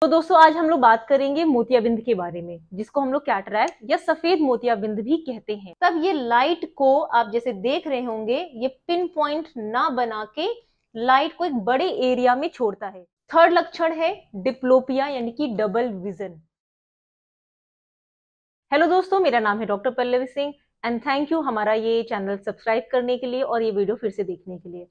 तो दोस्तों आज हम लोग बात करेंगे मोतियाबिंद के बारे में, जिसको हम लोग कैटरैक्ट या सफेद मोतियाबिंद भी कहते हैं। तब ये लाइट को आप जैसे देख रहे होंगे, ये पिन पॉइंट ना बना के लाइट को एक बड़े एरिया में छोड़ता है। थर्ड लक्षण है डिप्लोपिया यानी कि डबल विजन। हेलो दोस्तों, मेरा नाम है doctor Pallavi Singh and thank you हमारा ये चैनल सब्सक्राइब करने के लिए और ये वीडियो फिर से देखने के लिए।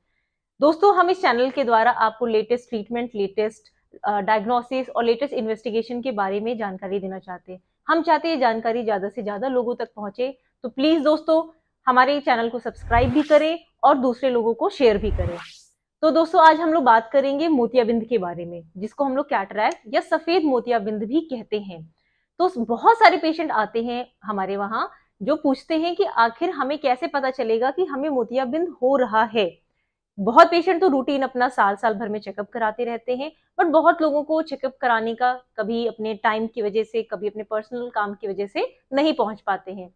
दोस्तों हम इस चैनल के द्वारा आपको लेटेस्ट ट्रीटमेंट, लेटेस्ट डायग्नोसिस और लेटेस्ट इन्वेस्टिगेशन के बारे में जानकारी देना चाहते हैं। हम चाहते हैं जानकारी ज्यादा से ज्यादा लोगों तक पहुंचे, तो प्लीज दोस्तों हमारे चैनल को सब्सक्राइब भी करें और दूसरे लोगों को शेयर भी करें। तो दोस्तों आज हम लोग बात करेंगे मोतियाबिंद के बारे में, जिसको हम लोग कैटरैक्ट या सफेद मोतियाबिंद भी कहते हैं। तो बहुत सारे पेशेंट आते हैं हमारे वहां जो पूछते हैं कि आखिर हमें कैसे पता चलेगा कि हमें मोतियाबिंद हो रहा है। बहुत पेशेंट तो रूटीन अपना साल साल भर में चेकअप कराते रहते हैं, बट बहुत लोगों को चेकअप कराने का कभी अपने टाइम की वजह से, कभी अपने पर्सनल काम की वजह से नहीं पहुंच पाते हैं।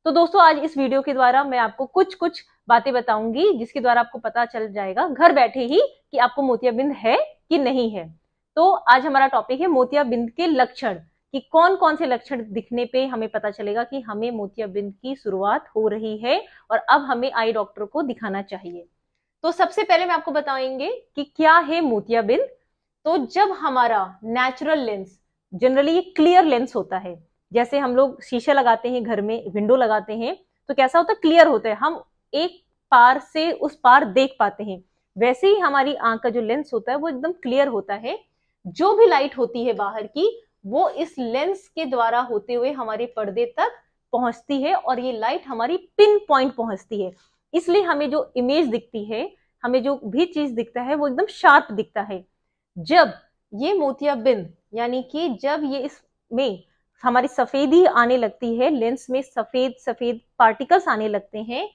तो दोस्तों आज इस वीडियो के द्वारा मैं आपको कुछ बातें बताऊंगी, जिसके द्वारा आपको पता चल जाएगा घर बैठे ही कि आपको मोतियाबिंद है कि नहीं है। तो आज हमारा टॉपिक है मोतियाबिंद के लक्षण, कि कौन कौन से लक्षण दिखने पे हमें पता चलेगा कि हमें मोतियाबिंद की शुरुआत हो रही है और अब हमें आई डॉक्टर को दिखाना चाहिए। तो सबसे पहले मैं आपको बताएंगे कि क्या है मोतियाबिंद। तो जब हमारा नेचुरल लेंस, जनरली ये क्लियर लेंस होता है, जैसे हम लोग शीशा लगाते हैं घर में, विंडो लगाते हैं, तो कैसा होता है, क्लियर होता है, हम एक पार से उस पार देख पाते हैं। वैसे ही हमारी आंख का जो लेंस होता है वो एकदम क्लियर होता है। जो भी लाइट होती है बाहर की, वो इस लेंस के द्वारा होते हुए हमारे पर्दे तक पहुंचती है और ये लाइट हमारी पिन पॉइंट पहुंचती है। इसलिए हमें जो इमेज दिखती है, हमें जो भी चीज दिखता है वो एकदम शार्प दिखता है। जब ये मोतियाबिंद यानी कि जब ये इसमें हमारी सफेदी आने लगती है, लेंस में सफेद सफेद पार्टिकल्स आने लगते हैं,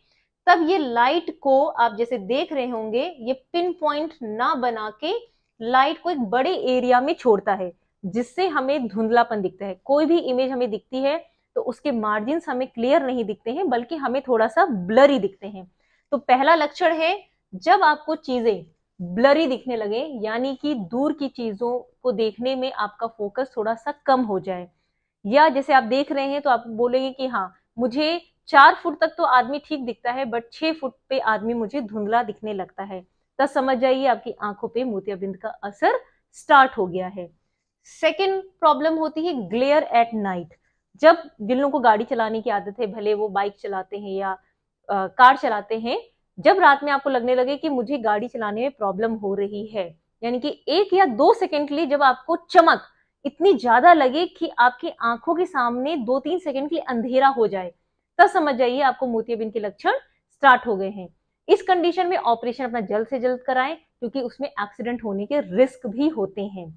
तब ये लाइट को आप जैसे देख रहे होंगे, ये पिन पॉइंट ना बना के लाइट को एक बड़े एरिया में छोड़ता है, जिससे हमें धुंधलापन दिखता है। कोई भी इमेज हमें दिखती है तो उसके मार्जिन्स हमें क्लियर नहीं दिखते हैं, बल्कि हमें थोड़ा सा ब्लरी दिखते हैं। तो पहला लक्षण है, जब आपको चीजें ब्लरी दिखने लगे, यानी कि दूर की चीजों को देखने में आपका फोकस थोड़ा सा कम हो जाए, या जैसे आप देख रहे हैं तो आप बोलेंगे कि हाँ मुझे 4 फुट तक तो आदमी ठीक दिखता है, बट 6 फुट पे आदमी मुझे धुंधला दिखने लगता है, तब समझ जाइए आपकी आंखों पे मोतियाबिंद का असर स्टार्ट हो गया है। सेकेंड प्रॉब्लम होती है ग्लेयर एट नाइट। जब जिन लोगों को गाड़ी चलाने की आदत है, भले वो बाइक चलाते हैं या कार चलाते हैं, जब रात में आपको लगने लगे कि मुझे गाड़ी चलाने में प्रॉब्लम हो रही है, यानी कि 1 या 2 सेकंड के लिए जब आपको चमक इतनी ज्यादा लगे कि आपकी आंखों के सामने 2-3 सेकंड के लिए अंधेरा हो जाए, तब समझ जाइए आपको मोतियाबिंद के लक्षण स्टार्ट हो गए हैं। इस कंडीशन में ऑपरेशन अपना जल्द से जल्द कराएं, क्योंकि उसमें एक्सीडेंट होने के रिस्क भी होते हैं।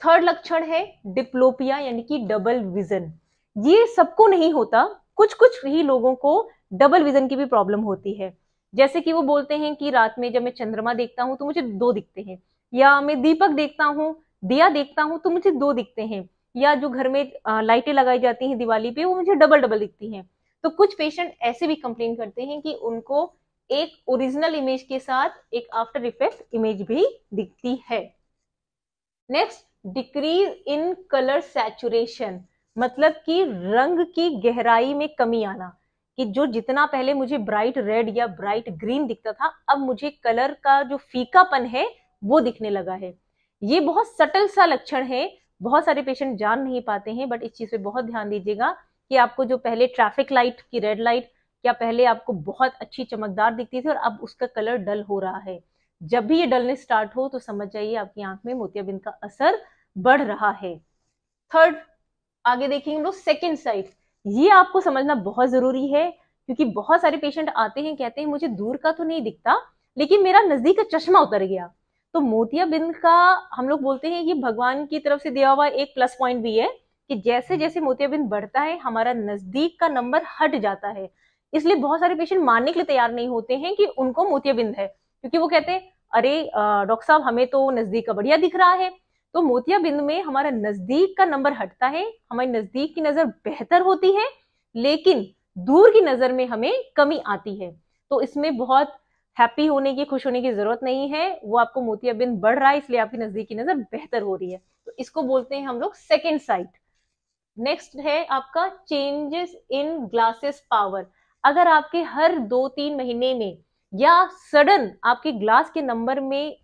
थर्ड लक्षण है डिप्लोपिया यानी कि डबल विजन। ये सबको नहीं होता, कुछ कुछ ही लोगों को डबल विजन की भी प्रॉब्लम होती है। जैसे कि वो बोलते हैं कि रात में जब मैं चंद्रमा देखता हूं तो मुझे 2 दिखते हैं, या मैं दीपक देखता हूं, दिया देखता हूं तो मुझे 2 दिखते हैं, या जो घर में लाइटें लगाई जाती हैं दिवाली पे, वो मुझे डबल डबल दिखती हैं। तो कुछ पेशेंट ऐसे भी कंप्लेन करते हैं कि उनको एक ओरिजिनल इमेज के साथ एक आफ्टर इफेक्ट इमेज भी दिखती है। Next, decrease in colour saturation, मतलब कि रंग की गहराई में कमी आना, कि जो जितना पहले मुझे ब्राइट रेड या ब्राइट ग्रीन दिखता था, अब मुझे कलर का जो फीकापन है वो दिखने लगा है। ये बहुत सटल सा लक्षण है, बहुत सारे पेशेंट जान नहीं पाते हैं, बट इस चीज पे बहुत ध्यान दीजिएगा कि आपको जो पहले ट्रैफिक लाइट की रेड लाइट, या पहले आपको बहुत अच्छी चमकदार दिखती थी और अब उसका कलर डल हो रहा है, जब भी ये डलनेस स्टार्ट हो तो समझ जाइए आपकी आंख में मोतियाबिंद का असर बढ़ रहा है। थर्ड, आगे देखेंगे हम लोग सेकेंड साइड। ये आपको समझना बहुत जरूरी है, क्योंकि बहुत सारे पेशेंट आते हैं, कहते हैं मुझे दूर का तो नहीं दिखता, लेकिन मेरा नजदीक का चश्मा उतर गया। तो मोतियाबिंद का हम लोग बोलते हैं ये भगवान की तरफ से दिया हुआ एक प्लस पॉइंट भी है, कि जैसे जैसे मोतियाबिंद बढ़ता है हमारा नजदीक का नंबर हट जाता है। इसलिए बहुत सारे पेशेंट मानने के लिए तैयार नहीं होते हैं कि उनको मोतियाबिंद है, क्योंकि वो कहते हैं अरे डॉक्टर साहब हमें तो नजदीक का बढ़िया दिख रहा है। तो मोतियाबिंद में हमारा नजदीक का नंबर हटता है, हमारी नजदीक की नजर बेहतर होती है, लेकिन दूर की नजर में हमें कमी आती है। तो इसमें बहुत हैप्पी होने की, खुश होने की जरूरत नहीं है, वो आपको मोतियाबिंद बढ़ रहा है इसलिए आपकी नजदीकी नजर बेहतर हो रही है, तो इसको बोलते हैं हम लोग सेकेंड साइट। नेक्स्ट है आपका चेंजेस इन ग्लासेस पावर। अगर आपके हर 2-3 महीने में या सडन आपके ग्लास के नंबर में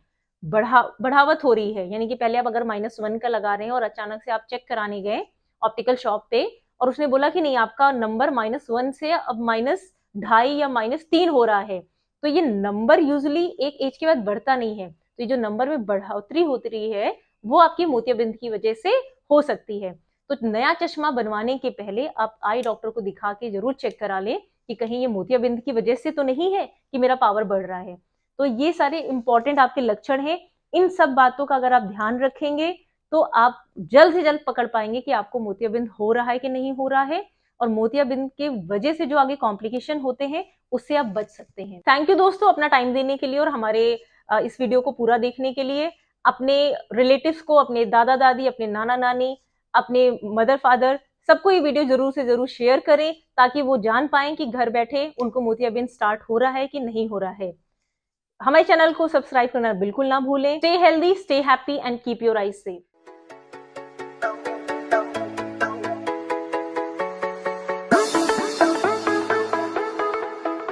बढ़ावत हो रही है, यानी कि पहले आप अगर -1 का लगा रहे हैं और अचानक से आप चेक कराने गए ऑप्टिकल शॉप पे और उसने बोला कि नहीं आपका नंबर -1 से अब -2.5 या -3 हो रहा है, तो ये नंबर यूजुअली एक एज के बाद बढ़ता नहीं है, तो ये जो नंबर में बढ़ोतरी होती रही है वो आपकी मोतियाबिंद की वजह से हो सकती है। तो नया चश्मा बनवाने के पहले आप आई डॉक्टर को दिखा के जरूर चेक करा लें कि कहीं ये मोतियाबिंद की वजह से तो नहीं है कि मेरा पावर बढ़ रहा है। तो ये सारे इंपॉर्टेंट आपके लक्षण हैं, इन सब बातों का अगर आप ध्यान रखेंगे तो आप जल्द से जल्द पकड़ पाएंगे कि आपको मोतियाबिंद हो रहा है कि नहीं हो रहा है, और मोतियाबिंद के वजह से जो आगे कॉम्प्लिकेशन होते हैं उससे आप बच सकते हैं। थैंक यू दोस्तों अपना टाइम देने के लिए और हमारे इस वीडियो को पूरा देखने के लिए। अपने रिलेटिव्स को, अपने दादा दादी, अपने नाना नानी, अपने मदर फादर, सबको ये वीडियो जरूर से जरूर शेयर करें ताकि वो जान पाएं कि घर बैठे उनको मोतियाबिंद स्टार्ट हो रहा है कि नहीं हो रहा है। हमारे चैनल को सब्सक्राइब करना बिल्कुल ना भूलें। Stay healthy, stay happy and keep your eyes safe.